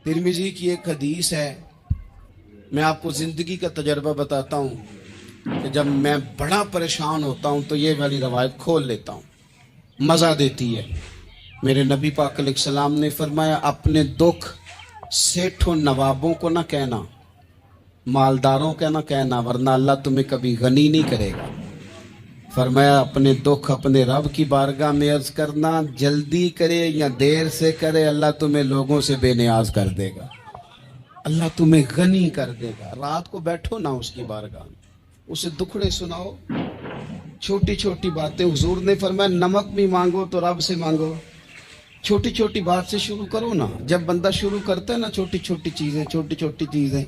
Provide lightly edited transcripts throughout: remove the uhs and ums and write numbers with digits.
तिरमिजी की एक हदीस है, मैं आपको ज़िंदगी का तजर्बा बताता हूँ कि जब मैं बड़ा परेशान होता हूँ तो ये वाली रवायत खोल लेता हूँ, मज़ा देती है। मेरे नबी पाक अलैहिस्सलाम ने फरमाया, अपने दुख सेठों नवाबों को ना कहना, मालदारों का ना कहना, वरना अल्लाह तुम्हें कभी गनी नहीं करेगा। फरमाया, अपने दुख अपने रब की बारगाह में अर्ज करना, जल्दी करे या देर से करे, अल्लाह तुम्हें लोगों से बेनियाज कर देगा, अल्लाह तुम्हें गनी कर देगा। रात को बैठो ना उसकी बारगाह में, उसे दुखड़े सुनाओ, छोटी छोटी बातें। हुजूर ने फरमाया, नमक भी मांगो तो रब से मांगो, छोटी छोटी बात से शुरू करो ना। जब बंदा शुरू करता है ना छोटी छोटी चीजें,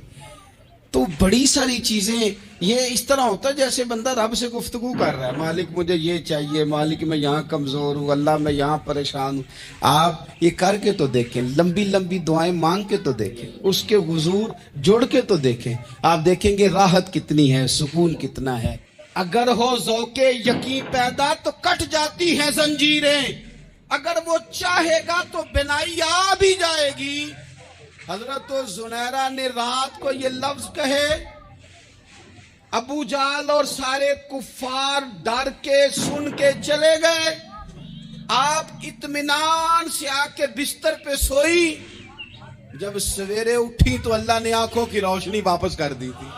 तो बड़ी सारी चीजें ये इस तरह होता है जैसे बंदा रब से गुफ्तगू कर रहा है, मालिक मुझे ये चाहिए, मालिक मैं यहाँ कमजोर हूँ, अल्लाह मैं यहाँ परेशान हूँ। आप ये करके तो देखें, लंबी लंबी दुआएं मांग के तो देखें, उसके हुजूर जुड़ के तो देखें, आप देखेंगे राहत कितनी है, सुकून कितना है। अगर हो ज़ौक़े यकीन पैदा तो कट जाती हैं जंजीरें, अगर वो चाहेगा तो बिनाई आ भी जाएगी। हजरत जुनैरा ने रात को ये लफ्ज कहे, अबू जाल और सारे कुफ्फार डर के सुन के चले गए। आप इत्मीनान से आके बिस्तर पे सोई। जब सवेरे उठी तो अल्लाह ने आंखों की रोशनी वापस कर दी थी।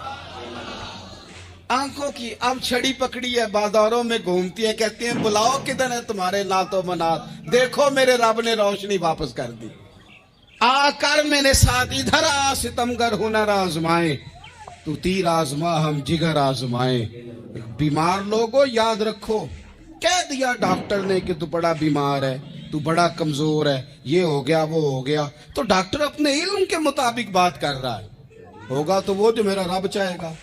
आंखों की अब छड़ी पकड़ी है, बाजारों में घूमती है, कहती है बुलाओ किधर है तुम्हारे नातो मनात, देखो मेरे रब ने रोशनी वापस कर दी। आकर मेरे साथ इधर आ, सितमगर हुनर आजमाए, तू तीर आजमा हम जिगर आजमाए। बीमार लोगों याद रखो, कह दिया डॉक्टर ने कि तू बड़ा बीमार है, तू बड़ा कमजोर है, ये हो गया वो हो गया, तो डॉक्टर अपने इल्म के मुताबिक बात कर रहा है, होगा तो वो जो मेरा रब चाहेगा।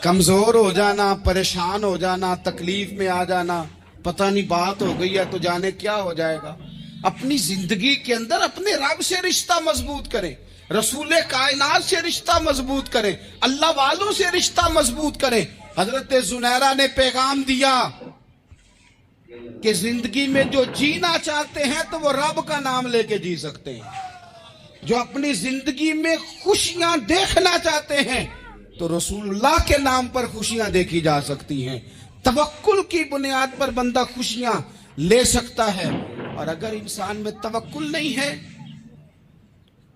कमजोर हो जाना, परेशान हो जाना, तकलीफ में आ जाना, पता नहीं बात हो गई है तो जाने क्या हो जाएगा। अपनी जिंदगी के अंदर अपने रब से रिश्ता मजबूत करें, रसूले कायनात से रिश्ता मजबूत करें, अल्लाह वालों से रिश्ता मजबूत करें। हजरत जुनैरा ने पैगाम दिया कि जिंदगी में जो जीना चाहते हैं तो वो रब का नाम लेके जी सकते हैं। जो अपनी जिंदगी में खुशियां देखना चाहते हैं तो रसूलुल्लाह के नाम पर खुशियां देखी जा सकती हैं। तवक्कुल की बुनियाद पर बंदा खुशियां ले सकता है। और अगर इंसान में तवक्कुल नहीं है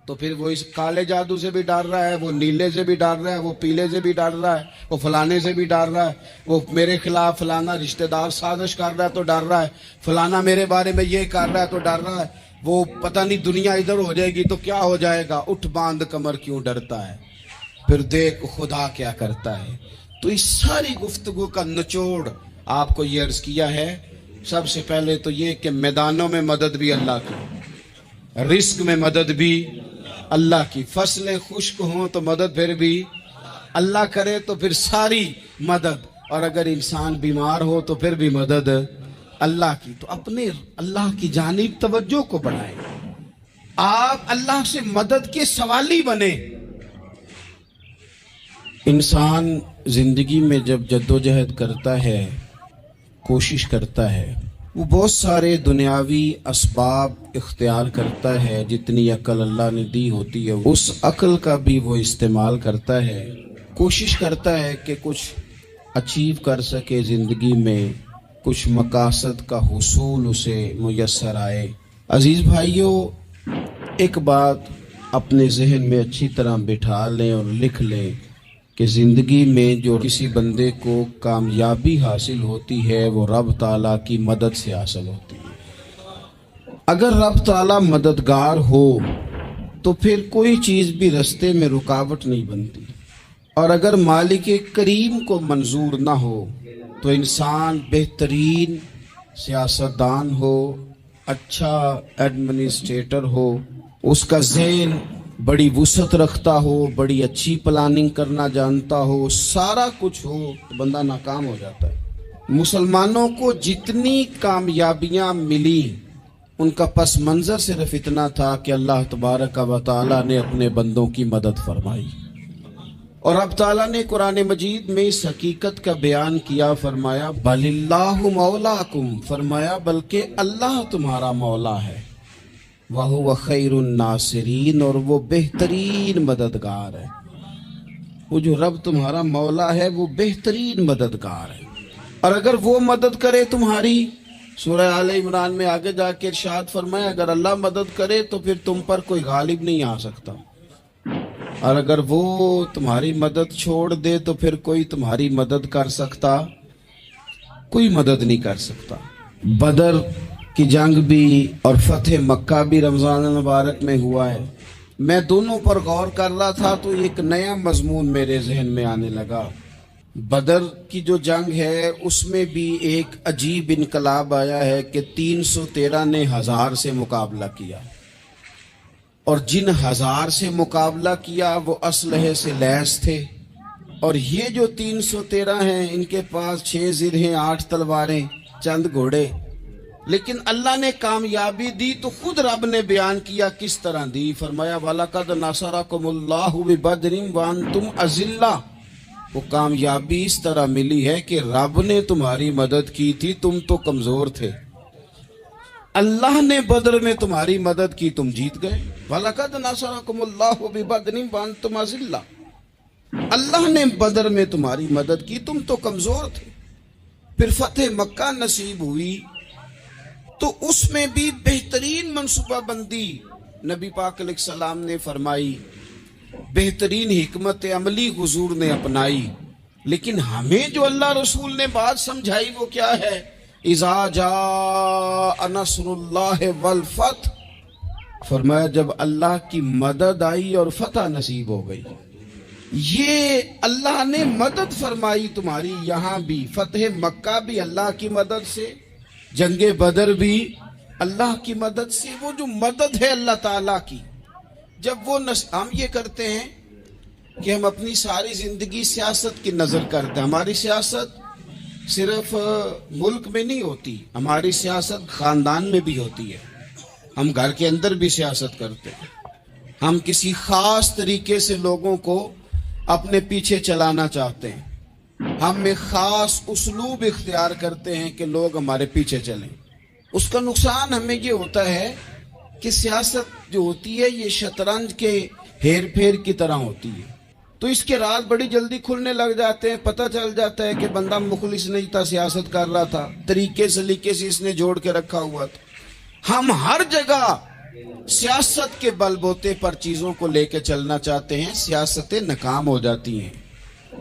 तो फिर वो इस काले जादू से भी डर रहा है, वो नीले से भी डर रहा है, वो पीले से भी डर रहा है, वो फलाने से भी डर रहा है, वो मेरे खिलाफ फलाना रिश्तेदार साजिश कर रहा है तो डर रहा है, फलाना मेरे बारे में ये कर रहा है तो डर रहा है, वो पता नहीं दुनिया इधर हो जाएगी तो क्या हो जाएगा, उठ बांध कमर क्यों डरता है, फिर देख खुदा क्या करता है। तो इस सारी गुफ्तगू का निचोड़ आपको ये अर्ज किया है। सबसे पहले तो ये कि मैदानों में मदद भी अल्लाह की, रिस्क में मदद भी अल्लाह की, फसलें खुश्क हों तो मदद फिर भी अल्लाह करे, तो फिर सारी मदद, और अगर इंसान बीमार हो तो फिर भी मदद अल्लाह की। तो अपने अल्लाह की जानिब तवज्जो को बढ़ाएं, आप अल्लाह से मदद के सवाली बने। इंसान जिंदगी में जब जद्दोजहद करता है, कोशिश करता है, वो बहुत सारे दुनियावी असबाब इख्तियार करता है, जितनी अक्ल अल्लाह ने दी होती है उस अक्ल का भी वो इस्तेमाल करता है, कोशिश करता है कि कुछ अचीव कर सके ज़िंदगी में, कुछ मकासद का हुसूल उसे मुयस्सर आए। अजीज़ भाइयों, एक बात अपने जहन में अच्छी तरह बिठा लें और लिख लें कि ज़िंदगी में जो किसी बंदे को कामयाबी हासिल होती है वो रब ताला की मदद से हासिल होती है। अगर रब ताला मददगार हो तो फिर कोई चीज़ भी रास्ते में रुकावट नहीं बनती, और अगर मालिक करीम को मंजूर ना हो तो इंसान बेहतरीन सियासतदान हो, अच्छा एडमिनिस्ट्रेटर हो, उसका ज़हन बड़ी वुसअत रखता हो, बड़ी अच्छी प्लानिंग करना जानता हो, सारा कुछ हो, तो बंदा नाकाम हो जाता है। मुसलमानों को जितनी कामयाबियां मिली उनका पस मंजर सिर्फ इतना था कि अल्लाह तबारक व तआला ने अपने बंदों की मदद फरमाई। और अब ताला ने कुरान मजीद में इस हकीकत का बयान किया, फरमाया बलिल्लाहु मौलाकुम, फरमाया बल्कि अल्लाह तुम्हारा मौला है। वहुव खैरुन नासिरीन, और वो बेहतरीन मददगार है। वो जो रब तुम्हारा मौला है वो बेहतरीन मददगार है। और अगर वो मदद करे तुम्हारी, सूरह आले इमरान में आगे जाके इरशाद फरमाया, अगर अल्लाह मदद करे तो फिर तुम पर कोई गालिब नहीं आ सकता, और अगर वो तुम्हारी मदद छोड़ दे तो फिर कोई तुम्हारी मदद कर सकता, कोई मदद नहीं कर सकता। बदर की जंग भी और फतेह मक्का भी रमजान मुबारक में हुआ है। मैं दोनों पर गौर कर रहा था तो एक नया मजमून मेरे जहन में आने लगा। बदर की जो जंग है उसमें भी एक अजीब इनकलाब आया है कि 313 ने 1000 से मुकाबला किया, और जिन 1000 से मुकाबला किया वो असलहे से लैस थे, और ये जो 313 हैं इनके पास 6 जिरहें, 8 तलवारें, चंद घोड़े। लेकिन अल्लाह ने कामयाबी दी तो खुद रब ने बयान किया किस तरह दी। फरमाया वलक़द नसरकुमुल्लाहु बिबदरिन व अंतुम अज़िल्ला। वो कामयाबी इस तरह मिली है कि रब ने तुम्हारी मदद की थी, तुम तो कमजोर थे, अल्लाह ने बदर में तुम्हारी मदद की, तुम जीत गए। वलक़द नसरकुमुल्लाहु बिबदरिन व अंतुम अज़िल्ला। अल्लाह ने बदर में तुम्हारी मदद की, तुम तो कमजोर थे। फिर फतेह मक्का नसीब हुई तो उसमें भी बेहतरीन मनसूबा बंदी नबी पाक अलैहिस्सलाम ने फरमाई, बेहतरीन हिकमत अमली हुजूर ने अपनाई। लेकिन हमें जो अल्लाह रसूल ने बात समझाई वो क्या है? इज़ा जा नस्रुल्लाह वल फतह। फरमाया जब अल्लाह की मदद आई और फतह नसीब हो गई। ये अल्लाह ने मदद फरमाई तुम्हारी, यहाँ भी फतेह मक्का भी अल्लाह की मदद से, जंगे बदर भी अल्लाह की मदद से। वो जो मदद है अल्लाह ताला की, जब वो हम ये करते हैं कि हम अपनी सारी जिंदगी सियासत की नजर करते हैं। हमारी सियासत सिर्फ मुल्क में नहीं होती, हमारी सियासत खानदान में भी होती है। हम घर के अंदर भी सियासत करते हैं। हम किसी खास तरीके से लोगों को अपने पीछे चलाना चाहते हैं। हम एक खास उसलूब इख्तियार करते हैं कि लोग हमारे पीछे चलें। उसका नुकसान हमें ये होता है कि सियासत जो होती है ये शतरंज के हेर फेर की तरह होती है। तो इसके राज बड़ी जल्दी खुलने लग जाते हैं। पता चल जाता है कि बंदा मुखलिस नहीं था, सियासत कर रहा था, तरीके सलीके से इसने जोड़ के रखा हुआ था। हम हर जगह सियासत के बलबोते पर चीजों को लेके चलना चाहते हैं, सियासतें नाकाम हो जाती हैं,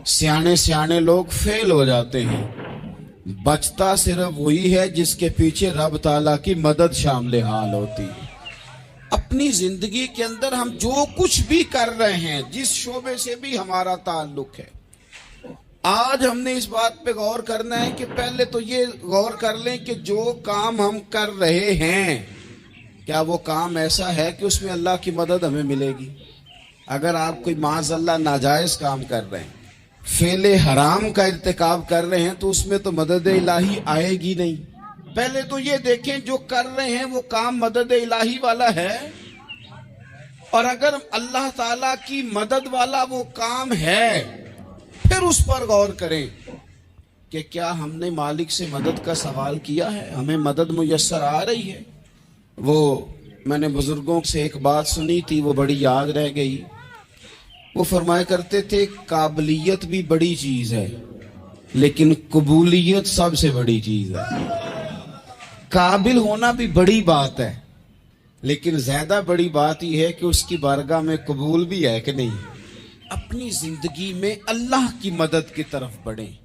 सियाने सियाने लोग फेल हो जाते हैं। बचता सिर्फ वही है जिसके पीछे रब ताला की मदद शामिल हाल होती है। अपनी जिंदगी के अंदर हम जो कुछ भी कर रहे हैं, जिस शोबे से भी हमारा ताल्लुक है, आज हमने इस बात पे गौर करना है कि पहले तो ये गौर कर लें कि जो काम हम कर रहे हैं क्या वो काम ऐसा है कि उसमें अल्लाह की मदद हमें मिलेगी। अगर आप कोई माज़अल्लाह नाजायज काम कर रहे हैं, फेले हराम का इर्तिकाब कर रहे हैं, तो उसमें तो मदद इलाही आएगी नहीं। पहले तो ये देखें जो कर रहे हैं वो काम मदद इलाही वाला है, और अगर अल्लाह ताला की मदद वाला वो काम है फिर उस पर गौर करें कि क्या हमने मालिक से मदद का सवाल किया है, हमें मदद मुयस्सर आ रही है। वो मैंने बुजुर्गों से एक बात सुनी थी, वो बड़ी याद रह गई। वो फरमाया करते थे काबिलियत भी बड़ी चीज है लेकिन कबूलियत सबसे बड़ी चीज है। काबिल होना भी बड़ी बात है लेकिन ज्यादा बड़ी बात यह है कि उसकी बारगाह में कबूल भी है कि नहीं। अपनी जिंदगी में अल्लाह की मदद की तरफ बढ़ें,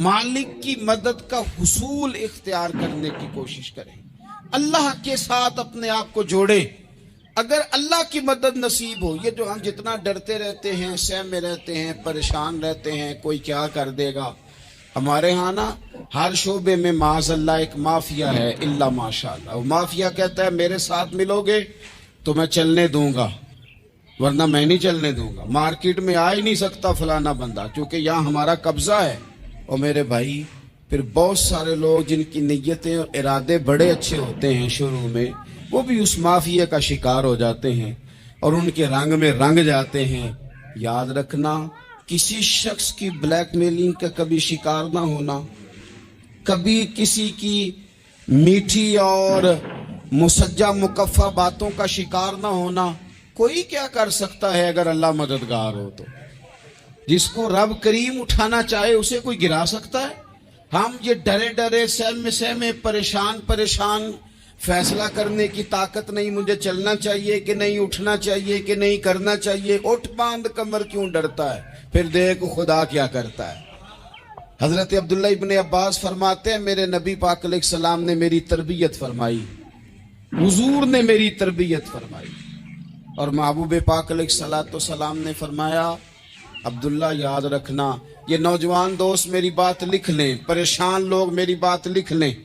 मालिक की मदद का हुसूल इख्तियार करने की कोशिश करें, अल्लाह के साथ अपने आप को जोड़े। अगर अल्लाह की मदद नसीब हो, ये जो हम जितना डरते रहते हैं, सहम में रहते हैं, परेशान रहते हैं कोई क्या कर देगा, हमारे यहाँ ना हर शोबे में माज़अल्लाह एक माफिया है, इल्ला माशाअल्लाह। वो माफिया कहता है मेरे साथ मिलोगे तो मैं चलने दूंगा वरना मैं नहीं चलने दूंगा, मार्केट में आ ही नहीं सकता फलाना बंदा क्योंकि यहाँ हमारा कब्जा है। और मेरे भाई फिर बहुत सारे लोग जिनकी नीयतें और इरादे बड़े अच्छे होते हैं शुरू में, वो भी उस माफिया का शिकार हो जाते हैं और उनके रंग में रंग जाते हैं। याद रखना, किसी शख्स की ब्लैकमेलिंग का कभी शिकार ना होना, कभी किसी की मीठी और मुसज्जा मुकफ़ा बातों का शिकार ना होना, कोई क्या कर सकता है अगर अल्लाह मददगार हो तो। जिसको रब करीम उठाना चाहे उसे कोई गिरा सकता है? हम ये डरे डरे सहमे सहमे परेशान परेशान फैसला करने की ताकत नहीं, मुझे चलना चाहिए कि नहीं, उठना चाहिए कि नहीं, करना चाहिए। उठ बांध कमर क्यों डरता है, फिर देख खुदा क्या करता है। हजरत अब्दुल्ला इब्ने अब्बास फरमाते हैं मेरे नबी पाक अलैहिस्सलाम ने मेरी तरबियत फरमाई, हुजूर ने मेरी तरबियत फरमाई। और महबूब पाक अलैहिस्सलाम ने फरमाया अब्दुल्ला याद रखना, ये नौजवान दोस्त मेरी बात लिख लें, परेशान लोग मेरी बात लिख लें,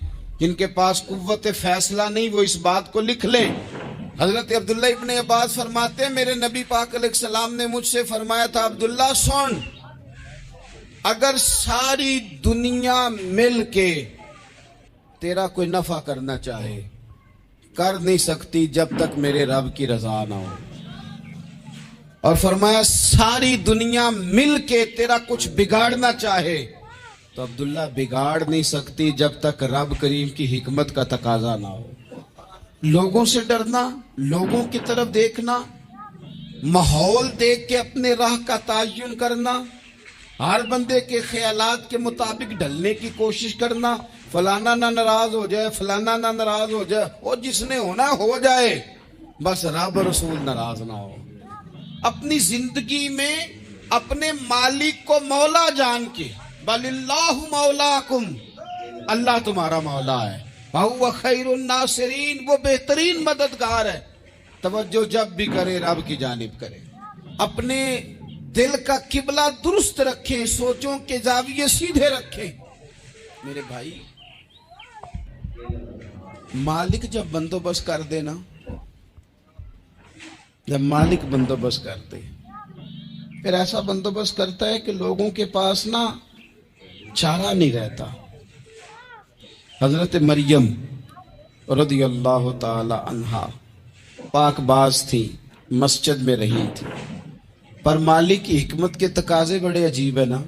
जिनके पास कुव्वत फैसला नहीं वो इस बात को लिख लें। हजरत अब्दुल्ला इब्ने अब्बास फरमाते हैं मेरे नबी पाक अलैहिस्सलाम ने मुझसे फरमाया था अब्दुल्ला सुन, अगर सारी दुनिया मिल के तेरा कोई नफा करना चाहे कर नहीं सकती जब तक मेरे रब की रजा ना हो। और फरमाया सारी दुनिया मिल के तेरा कुछ बिगाड़ना चाहे तो अब्दुल्ला बिगाड़ नहीं सकती जब तक रब करीम की हिकमत का तकाजा ना हो। लोगों से डरना, लोगों की तरफ देखना, माहौल देख के अपने राह का तयन करना, हर बंदे के ख्यालात के मुताबिक ढलने की कोशिश करना, फलाना ना नाराज हो जाए, फलाना ना नाराज हो जाए, और जिसने होना हो जाए, बस रब रसूल नाराज ना हो। अपनी जिंदगी में अपने मालिक को मौला जान के, बलिल्लाहु मौलाकुम, अल्लाह तुम्हारा मौला है, वहुव खैरुन नासिरीन, वो बेहतरीन मददगार है। तवज्जो जब भी करे रब की जानिब करे, अपने दिल का किबला दुरुस्त रखें, सोचों के जाविये सीधे रखें। मेरे भाई, मालिक जब बंदोबस्त कर दे ना, जब मालिक बंदोबस्त कर दे, फिर ऐसा बंदोबस्त करता है कि लोगों के पास ना चारा नहीं रहता। हजरत मरियम रदियल्लाहु ताला अन्हा पाकबाज थी, मस्जिद में रही थी, पर मालिक की हिकमत के तकाजे बड़े अजीब है ना।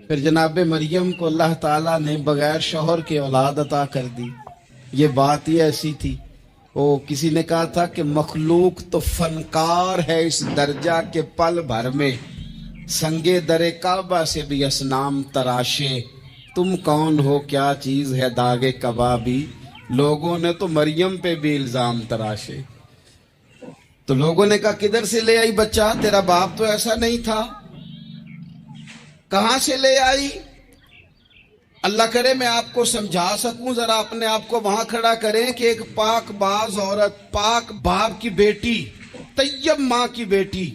फिर जनाब मरियम को अल्लाह ताला ने बगैर शौहर के औलाद अता कर दी। ये बात ही ऐसी थी, वो किसी ने कहा था कि मखलूक तो फनकार है इस दर्जा के पल भर में, संगे दरे काबा से भी असनाम तराशे, तुम कौन हो क्या चीज है दागे कबाबी। लोगों ने तो मरियम पे भी इल्जाम तराशे। तो लोगों ने कहा किधर से ले आई बच्चा, तेरा बाप तो ऐसा नहीं था, कहां से ले आई। अल्लाह करे मैं आपको समझा सकूं, जरा अपने आप को वहां खड़ा करें कि एक पाक बाज औरत, पाक बाप की बेटी, तैयब माँ की बेटी,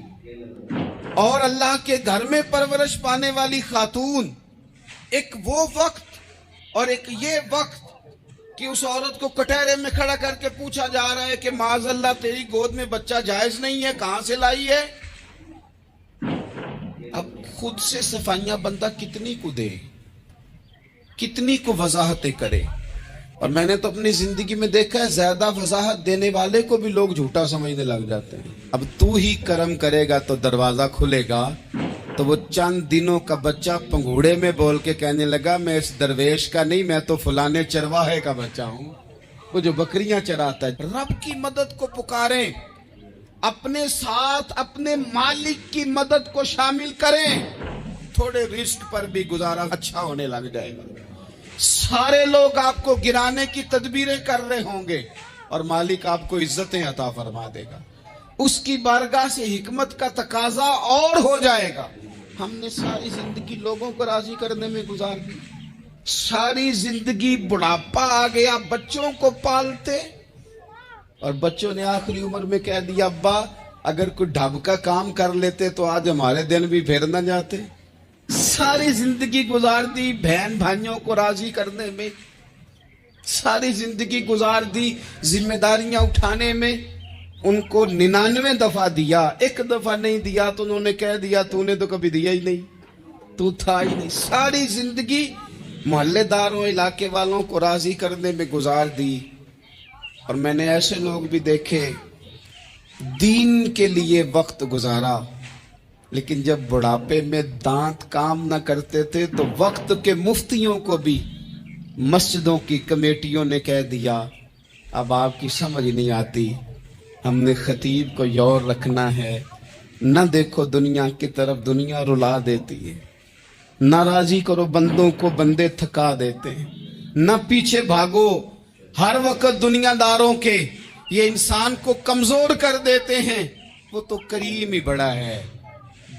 और अल्लाह के घर में परवरिश पाने वाली खातून, एक वो वक्त और एक ये वक्त कि उस औरत को कटहरे में खड़ा करके पूछा जा रहा है कि माज़अल्लाह तेरी गोद में बच्चा जायज नहीं है, कहां से लाई है। अब खुद से सफाइयां बंदा कितनी को दे, कितनी को वजाहतें करे। और मैंने तो अपनी जिंदगी में देखा है ज्यादा वजाहत देने वाले को भी लोग झूठा समझने लग जाते हैं। अब तू ही करम करेगा तो दरवाजा खुलेगा। तो वो चंद दिनों का बच्चा पंघूड़े में बोल के कहने लगा मैं इस दरवेश का नहीं, मैं तो फलाने चरवाहे का बच्चा हूं, वो जो बकरियां चराता है। रब की मदद को पुकारें, अपने साथ अपने मालिक की मदद को शामिल करें, थोड़े रिस्क पर भी गुजारा अच्छा होने लग जाएगा। सारे लोग आपको गिराने की तदबीरें कर रहे होंगे और मालिक आपको इज्जतें अता फरमा देगा, उसकी बारगाह से हिकमत का तकाजा और हो जाएगा। हमने सारी जिंदगी लोगों को राजी करने में गुजार दी, सारी जिंदगी बुढ़ापा आ गया बच्चों को पालते, और बच्चों ने आखिरी उम्र में कह दिया अब्बा अगर कोई ढब का काम कर लेते तो आज हमारे दिन भी फिर न जाते। सारी जिंदगी गुजार दी बहन भाइयों को राजी करने में, सारी जिंदगी गुजार दी जिम्मेदारियां उठाने में। उनको 99 दफा दिया, एक दफा नहीं दिया तो उन्होंने कह दिया तूने तो कभी दिया ही नहीं, तू था ही नहीं। सारी जिंदगी मोहल्लेदारों इलाके वालों को राजी करने में गुजार दी। और मैंने ऐसे लोग भी देखे दीन के लिए वक्त गुजारा, लेकिन जब बुढ़ापे में दांत काम न करते थे तो वक्त के मुफ्तियों को भी मस्जिदों की कमेटियों ने कह दिया अब आपकी समझ नहीं आती। हमने खतीब को यौर रखना है। न देखो दुनिया की तरफ, दुनिया रुला देती है। नाराजी करो बंदों को, बंदे थका देते हैं। न पीछे भागो हर वक्त दुनियादारों के, ये इंसान को कमजोर कर देते हैं। वो तो करीम ही बड़ा है।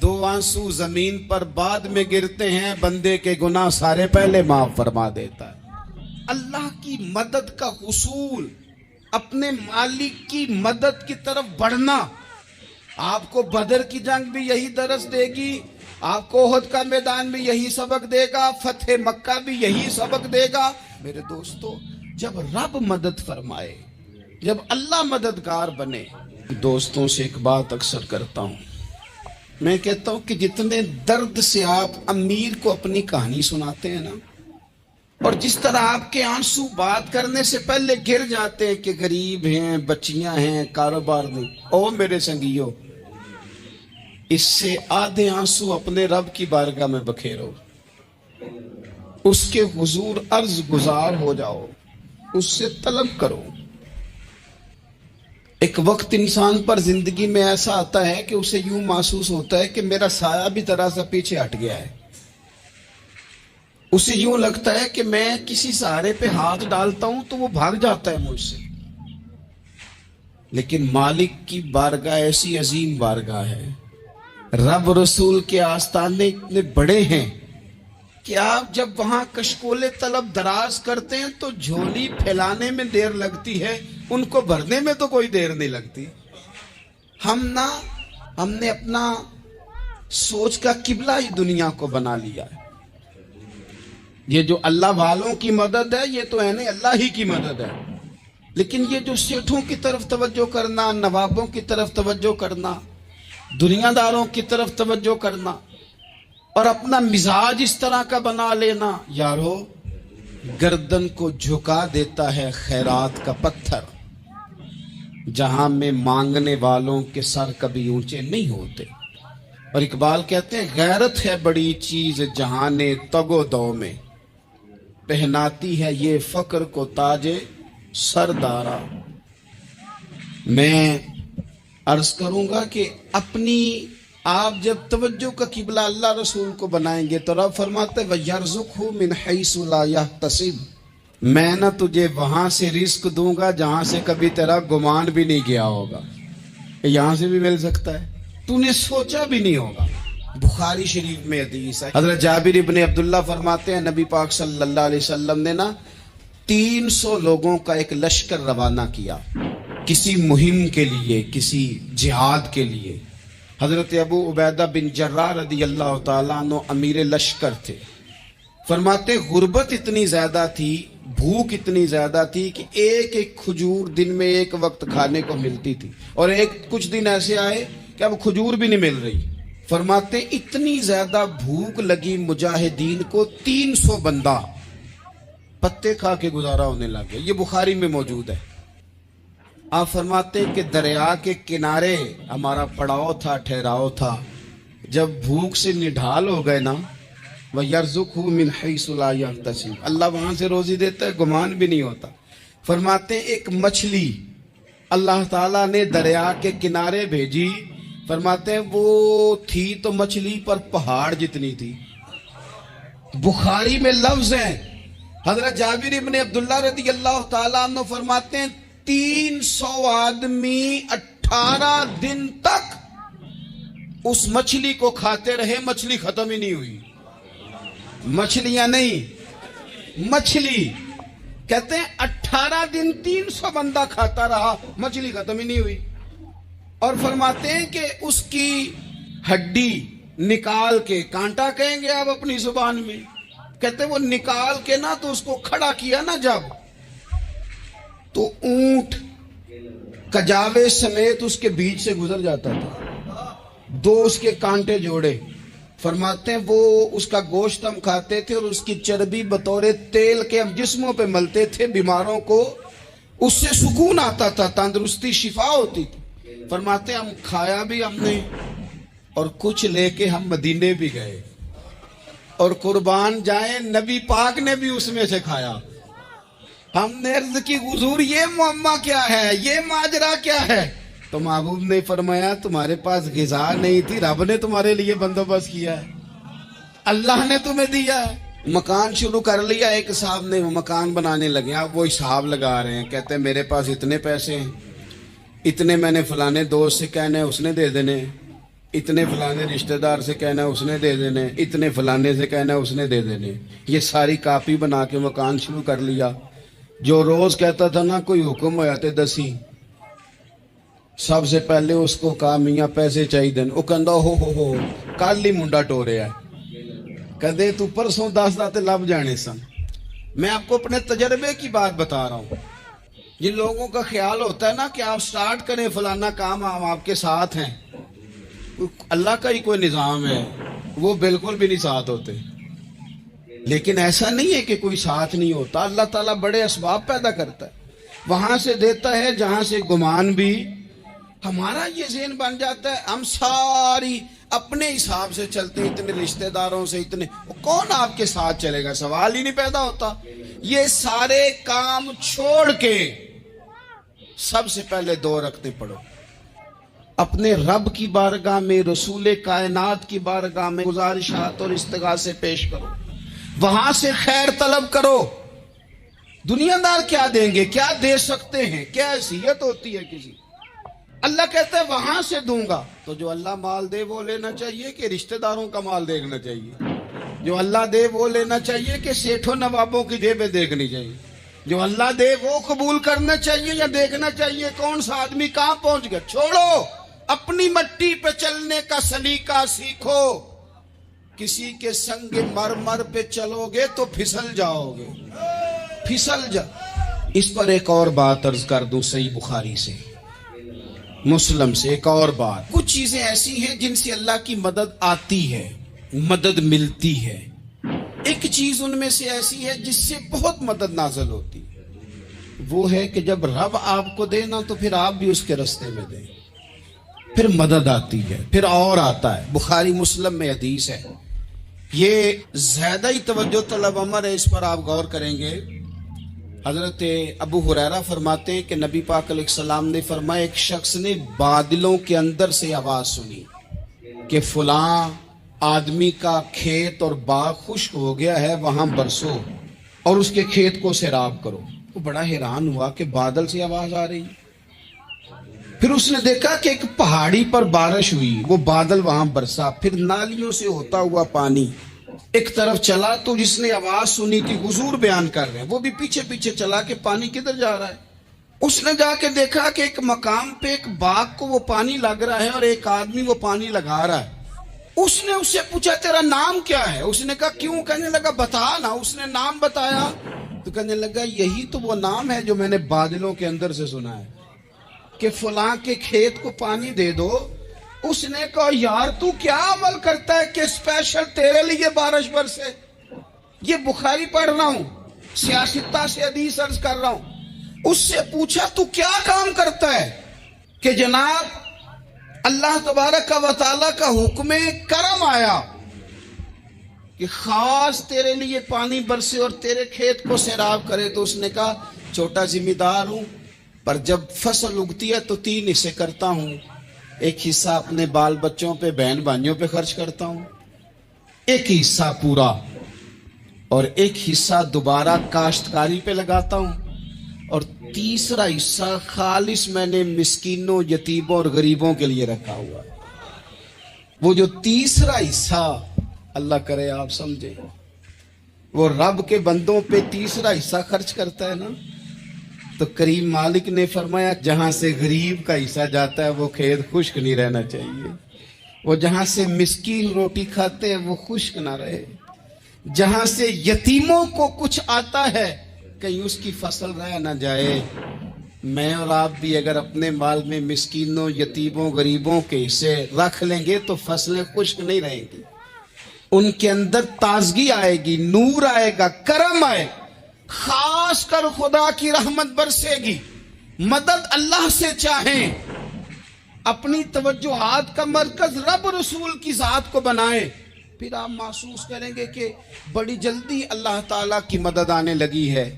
2 आंसू जमीन पर बाद में गिरते हैं, बंदे के गुनाह सारे पहले माफ फरमा देता है। अल्लाह की मदद का हुसूल, अपने मालिक की मदद की तरफ बढ़ना। आपको बदर की जंग भी यही दरस देगी, आपको ओहद का मैदान भी यही सबक देगा, फतेह मक्का भी यही सबक देगा। मेरे दोस्तों, जब रब मदद फरमाए, जब अल्लाह मददगार बने। दोस्तों से एक बात अक्सर करता हूं, मैं कहता हूं कि जितने दर्द से आप अमीर को अपनी कहानी सुनाते हैं ना, और जिस तरह आपके आंसू बात करने से पहले गिर जाते हैं कि गरीब हैं, बच्चियां हैं, कारोबार नहीं, ओ मेरे संगियो, इससे आधे आंसू अपने रब की बारगाह में बखेरो, उसके हुजूर अर्ज गुजार हो जाओ, उससे तलब करो। एक वक्त इंसान पर जिंदगी में ऐसा आता है कि उसे यूं महसूस होता है कि मेरा साया भी तरह से पीछे हट गया है। उसे यूं लगता है कि मैं किसी सहारे पे हाथ डालता हूं तो वो भाग जाता है मुझसे। लेकिन मालिक की बारगाह ऐसी अजीम बारगाह है, रब रसूल के आस्ताने इतने बड़े हैं कि आप जब वहां कशकोले तलब दराज करते हैं तो झोली फैलाने में देर लगती है, उनको भरने में तो कोई देर नहीं लगती। हमने अपना सोच का किबला ही दुनिया को बना लिया है। ये जो अल्लाह वालों की मदद है, ये तो है नहीं, अल्लाह ही की मदद है। लेकिन ये जो सेठों की तरफ तवज्जो करना, नवाबों की तरफ तवज्जो करना, दुनियादारों की तरफ तवज्जो करना और अपना मिजाज इस तरह का बना लेना, यारो गर्दन को झुका देता है खैरात का पत्थर, जहां में मांगने वालों के सर कभी ऊंचे नहीं होते। और इकबाल कहते हैं, गैरत है बड़ी चीज जहाने तगो दो में, पहनाती है ये फक्र को ताजे सरदारा। मैं अर्ज करूंगा कि अपनी आप जब तवज्जो का किबला अल्लाह रसूल को बनाएंगे तो रब फरमाते वयरज़ुक़हु मिन हैसु ला यहतसिब, मैं ना तुझे वहां से रिस्क दूंगा जहां से कभी तेरा गुमान भी नहीं गया होगा। यहां से भी मिल सकता है, तूने सोचा भी नहीं होगा। बुखारी शरीफ में हदीस है, हजरत जाबिर इब्ने अब्दुल्लाह फरमाते हैं नबी पाक सल्लल्लाहु अलैहि वसल्लम ने ना 300 लोगों का एक लश्कर रवाना किया किसी मुहिम के लिए, किसी जिहाद के लिए। हजरत अबू उबैदा बिन जर्राह रदी अल्लाह ताला अन्हु अमीर लश्कर थे। फरमाते गुर्बत इतनी ज्यादा थी, भूख इतनी ज्यादा थी कि एक एक खजूर दिन में एक वक्त खाने को मिलती थी, और कुछ दिन ऐसे आए कि अब खजूर भी नहीं मिल रही। फरमाते इतनी ज्यादा भूख लगी मुजाहिदीन को, 300 बंदा पत्ते खा के गुजारा होने लगे। ये बुखारी में मौजूद है। आप फरमाते कि दरिया के किनारे हमारा पड़ाव था, ठहराव था। जब भूख से निढाल हो गए ना, वयरज़ुक़हु मिन हैसु ला यहतसिब, अल्लाह वहां से रोजी देता है, गुमान भी नहीं होता। फरमाते एक मछली अल्लाह ताला ने दरिया के किनारे भेजी। फरमाते हैं वो थी तो मछली पर पहाड़ जितनी थी। बुखारी में लफ्ज है, हजरत जाबिर इब्ने अब्दुल्लाह रज़ी अल्लाह ताला अन्हु फरमाते हैं 300 आदमी 18 दिन तक उस मछली को खाते रहे, मछली खत्म ही नहीं हुई। मछलियां नहीं, मछली। कहते हैं 18 दिन 300 बंदा खाता रहा, मछली खत्म ही नहीं हुई। और फरमाते हैं कि उसकी हड्डी निकाल के, कांटा कहेंगे आप अपनी जुबान में, कहते वो निकाल के ना तो उसको खड़ा किया ना जब, तो ऊंट कजावे समेत उसके बीच से गुजर जाता था। 2 उसके कांटे जोड़े। फरमाते हैं वो उसका गोश्त हम खाते थे और उसकी चर्बी बतौरे तेल के हम जिस्मों पे मलते थे, बीमारों को उससे सुकून आता था, तंदुरुस्ती शिफा होती थी। फरमाते हम खाया भी हमने और कुछ लेके हम मदीने भी गए, और कुर्बान जाए नबी पाक ने भी उसमें से खाया। ہم نے عرض کی حضور یہ معمہ کیا ہے، یہ ماجرا کیا ہے؟ تو محبوب نے فرمایا تمہارے پاس غذا نہیں تھی، رب نے تمہارے لیے بندوبست کیا ہے، اللہ نے تمہیں دیا ہے۔ مکان شروع کر لیا، ایک صاحب نے وہ مکان بنانے لگے، اب وہ حساب لگا رہے ہیں، کہتے ہیں میرے پاس اتنے پیسے ہیں، اتنے میں نے فلانے دوست سے کہنا ہے اس نے دے دینے، اتنے فلانے رشتہ دار سے کہنا ہے اس نے دے دینے، اتنے فلانے سے کہنا ہے اس نے دے دینے۔ یہ ساری کاپی بنا کے مکان شروع کر لیا۔ جو روز کہتا تھا نا کوئی حکم ہو جاتے دسی، سب سے پہلے اس کو کہا میاں پیسے چاہیے دن، وہ کہندا ہو کل ہی منڈا ٹوریا ہے، کدے تو پرسوں 10 داتے لب جانے سن۔ میں آپ کو اپنے تجربے کی بات بتا رہا ہوں۔ جن لوگوں کا خیال ہوتا ہے نا کہ آپ سٹارٹ کریں فلانا کام، ہم آپ کے ساتھ ہیں، اللہ کا ہی کوئی نظام ہے، وہ بالکل بھی نہیں ساتھ ہوتے۔ لیکن ایسا نہیں ہے کہ کوئی ساتھ نہیں ہوتا، اللہ تعالیٰ بڑے اسباب پیدا کرتا ہے، وہاں سے دیتا ہے جہاں سے گمان بھی۔ ہمارا یہ ذہن بن جاتا ہے ہم ساری اپنے حساب سے چلتے ہیں، اتنے رشتہ داروں سے، اتنے کون آپ کے ساتھ چلے گا، سوال ہی نہیں پیدا ہوتا۔ یہ سارے کام چھوڑ کے سب سے پہلے 2 رکعتیں پڑھو، اپنے رب کی بارگاہ میں، رسول کائنات کی بارگاہ میں گزارشات اور استغاثے پیش کرو، وہاں سے خیر طلب کرو۔ دنیا دار کیا دیں گے، کیا دے سکتے ہیں، کیا حیثیت ہوتی ہے کسی؟ اللہ کہتا ہے وہاں سے دوں گا۔ تو جو اللہ مال دے وہ لینا چاہیے کہ رشتہ داروں کا مال دیکھنا چاہیے؟ جو اللہ دے وہ لینا چاہیے کہ سیٹھوں نوابوں کی جیبیں دیکھنی چاہیے؟ جو اللہ دے وہ قبول کرنا چاہیے یا دیکھنا چاہیے کون سا آدمی کہاں پہنچ گیا؟ چھوڑو، اپنی مٹی پہ چلنے کا سلیقہ سیکھو۔ کسی کے سنگ مرمر پہ چلو گے تو پھسل جاؤ گے، پھسل جا۔ اس پر ایک اور بات عرض کر دوں، صحیح بخاری سے، مسلم سے ایک اور بات۔ کچھ چیزیں ایسی ہیں جن سے اللہ کی مدد آتی ہے، مدد ملتی ہے۔ ایک چیز ان میں سے ایسی ہے جس سے بہت مدد نازل ہوتی ہے، وہ ہے کہ جب رب آپ کو دے نا تو پھر آپ بھی اس کے رستے میں دیں، پھر مدد آتی ہے، پھر اور آتا ہے۔ بخاری مسلم میں حدیث ہے، یہ زیادہ ہی توجہ طلب امر ہے، اس پر آپ غور کریں گے۔ حضرت ابو ہریرہ فرماتے ہیں کہ نبی پاک علیہ السلام نے فرمایا ایک شخص نے بادلوں کے اندر سے آواز سنی کہ فلاں آدمی کا کھیت اور باغ خشک ہو گیا ہے، وہاں برسو اور اس کے کھیت کو سیراب کرو۔ وہ بڑا حیران ہوا کہ بادل سے آواز آ رہی۔ پھر اس نے دیکھا کہ ایک پہاڑی پر بارش ہوئی، وہ بادل وہاں برسا، پھر نالیوں سے ہوتا ہوا پانی ایک طرف چلا۔ تو جس نے آواز سنی تھی، حضور بیان کر رہے ہیں، وہ بھی پیچھے پیچھے چلا کہ پانی کدھر جا رہا ہے۔ اس نے جا کے دیکھا کہ ایک مقام پہ ایک باغ کو وہ پانی لگ رہا ہے اور ایک آدمی وہ پانی لگا رہا ہے۔ اس نے اس سے پوچھا تیرا نام کیا ہے؟ اس نے کہا کیوں؟ کہنے لگا بتا نا۔ اس نے نام بتایا تو کہنے لگا یہی تو وہ نام ہے جو میں نے بادلوں کے اندر سے سنا ہے کہ فلاں کے کھیت کو پانی دے دو۔ اس نے کہا یار تو کیا عمل کرتا ہے کہ اسپیشل تیرے لیے بارش برسے؟ یہ بخاری پڑھ رہا ہوں، سیاستہ سے حدیث عرض کر رہا ہوں۔ اس سے پوچھا تو کیا کام کرتا ہے کہ جناب اللہ تبارک و تعالیٰ کا حکم کرم آیا کہ خاص تیرے لیے پانی برسے اور تیرے کھیت کو سیراب کرے؟ تو اس نے کہا چھوٹا ذمہ دار ہوں، پر جب فصل اگتی ہے تو 3 حصے کرتا ہوں، ایک حصہ اپنے بال بچوں پہ، بہن بھائیوں پہ خرچ کرتا ہوں، ایک حصہ پورا، اور ایک حصہ دوبارہ کاشتکاری پہ لگاتا ہوں، اور تیسرا حصہ خالص میں نے مسکینوں، یتیموں اور غریبوں کے لیے رکھا ہوا۔ وہ جو تیسرا حصہ، اللہ کرے آپ سمجھے، وہ رب کے بندوں پہ تیسرا حصہ خرچ کرتا ہے نا، تو کریم مالک نے فرمایا جہاں سے غریب کا حصہ جاتا ہے وہ کھیت خشک نہیں رہنا چاہیے، وہ جہاں سے مسکین روٹی کھاتے ہیں وہ خشک نہ رہے، جہاں سے یتیموں کو کچھ آتا ہے کہیں اس کی فصل رہ نہ جائے۔ میں اور آپ بھی اگر اپنے مال میں مسکینوں، یتیموں، غریبوں کے حصے رکھ لیں گے تو فصلیں خشک نہیں رہیں گی، ان کے اندر تازگی آئے گی، نور آئے گا، کرم آئے گا، خاص کر خدا کی رحمت برسے گی۔ مدد اللہ سے چاہیں، اپنی توجہات کا مرکز رب رسول کی ذات کو بنائیں، پھر آپ محسوس کریں گے کہ بڑی جلدی اللہ تعالیٰ کی مدد آنے لگی ہے۔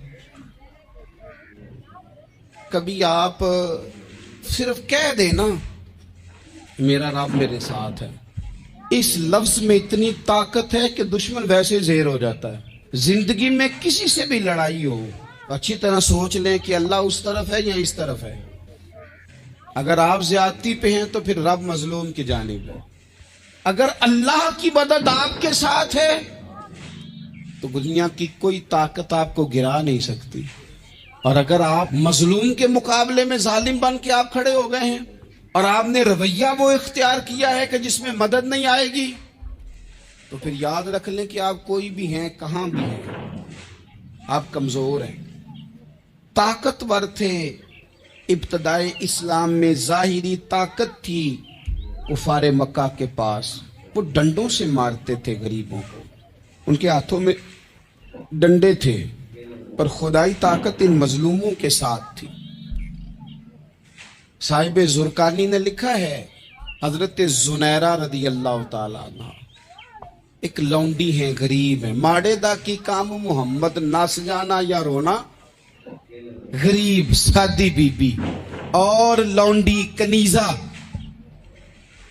कभी आप सिर्फ कह देना मेरा रब मेरे साथ है, इस लफ्ज में इतनी ताकत है कि दुश्मन वैसे ज़ेर हो जाता है। जिंदगी में किसी से भी लड़ाई हो, अच्छी तरह सोच लें कि अल्लाह उस तरफ है या इस तरफ है। अगर आप ज्यादती पे हैं तो फिर रब मजलूम की जानिब है। अगर अल्लाह की मदद आपके साथ है तो दुनिया की कोई ताकत आपको गिरा नहीं सकती। और अगर आप मजलूम के मुकाबले में जालिम बन के आप खड़े हो गए हैं और आपने रवैया वो इख्तियार किया है कि जिसमें मदद नहीं आएगी, तो फिर याद रख लें कि आप कोई भी हैं, कहां भी हैं, आप कमजोर हैं। ताकतवर थे इब्तदाए इस्लाम में, जाहिरी ताकत थी कुफारे मक्का के पास, वो डंडों से मारते थे गरीबों को, उनके हाथों में डंडे थे, पर खुदाई ताकत इन मजलूमों के साथ थी। साहिब जुरकानी ने लिखा है, हजरत जुनैरा रदी अल्लाह ताला अन्हा एक लौंडी है, गरीब है, माड़े दा की काम मोहम्मद नस जाना या रोना, गरीब सादी बीबी और लौंडी कनीजा,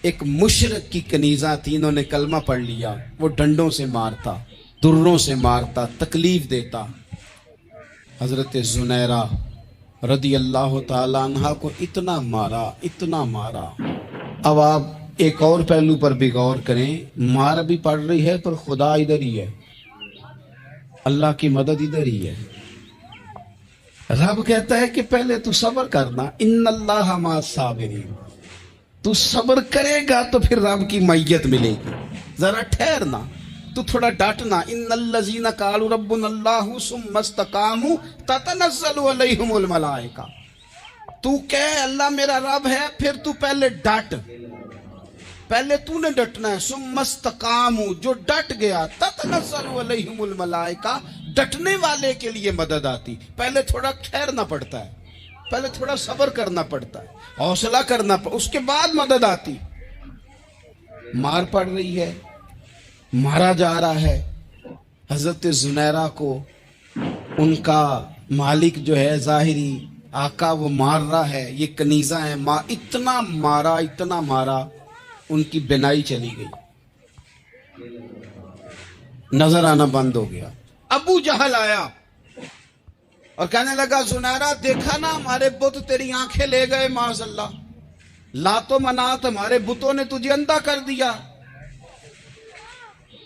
एक मुशरक की कनीजा थी, इन्होंने कलमा पढ़ लिया। वो डंडों से मारता, दुर्रों से मारता, तकलीफ देता। हजरत जुनैरा रदी अल्लाह ताला अन्हा को इतना मारा, इतना मारा। अब आप एक और पहलू पर भी गौर करें, मार भी पड़ रही है पर खुदा इधर ही है, अल्लाह की मदद इधर ही है। रब कहता है कि पहले तू सब्र करना, इन्नल्लाह मा साबिरीन, तू सब्र करेगा तो फिर रब की मैयत मिलेगी। जरा ठहरना, तू थोड़ा डांटना। इन्नल्लज़ीना क़ालू रब्बुनल्लाहु सुम्मा इस्तक़ामू ततनज़्ज़लु अलैहिमुल मलाइका, तू कह अल्लाह मेरा रब है, फिर तू पहले डांट, पहले तूने डटना है। सुम्मा इस्तक़ामू, जो डट गया, ततनज़्ज़लु अलैहिमुल मलाइका, डटने वाले के लिए मदद आती। पहले थोड़ा ठहरना पड़ता है, पहले थोड़ा सब्र करना पड़ता है, हौसला करना पड़ता, उसके बाद मदद आती। मार पड़ रही है, मारा जा रहा है। हजरत जुनैरा को उनका मालिक जो है, जाहिरी आका, वो मार रहा है। ये कनीजा है, इतना मारा, इतना मारा, उनकी बिनाई चली गई, नजर आना बंद हो गया। अबू जहल आया और कहने लगा, जुनैरा देखा ना हमारे बुत तेरी आंखें ले गए, माज़अल्लाह, लातो मनात हमारे बुतों ने तुझे अंधा कर दिया।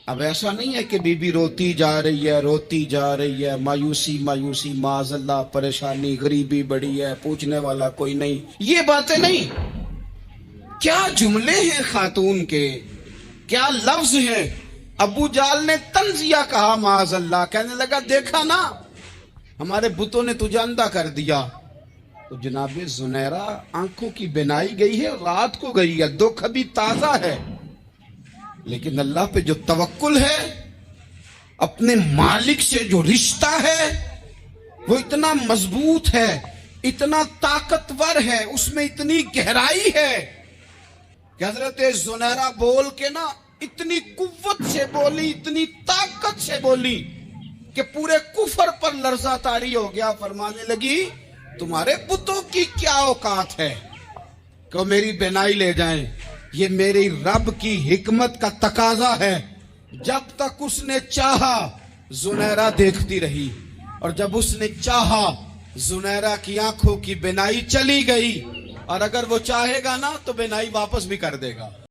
अब ऐसा नहीं है कि बीबी रोती जा रही है, रोती जा रही है, मायूसी मायूसी, माज़अल्लाह, परेशानी, गरीबी बड़ी है, पूछने वाला कोई नहीं, ये बातें नहीं। क्या जुमले हैं खातून के, क्या लफ्ज हैं। अबू जाल ने तंजिया कहा, माज़अल्लाह, कहने लगा देखा ना हमारे बुतों ने तुझे अंधा कर दिया। तो जनाब जुनैरा आंखों की बिनाई गई है, रात को गई है, दुख अभी ताजा है, लेकिन अल्लाह पे जो तवक्कुल है, अपने मालिक से जो रिश्ता है, वो इतना मजबूत है, इतना ताकतवर है, उसमें इतनी गहराई है कि हजरत जुनैरा बोल के ना इतनी कुव्वत से बोली, इतनी ताकत से बोली कि पूरे कुफर पर लर्जा तारी हो गया। फरमाने लगी, तुम्हारे बुतों की क्या औकात है कि मेरी बिनाई ले जाएं, ये मेरी रब की हिकमत का तकाजा है। जब तक उसने चाहा जुनैरा देखती रही, और जब उसने चाहा जुनैरा की आंखों की बिनाई चली गई। और अगर वो चाहेगा ना तो बिनाई वापस भी कर देगा।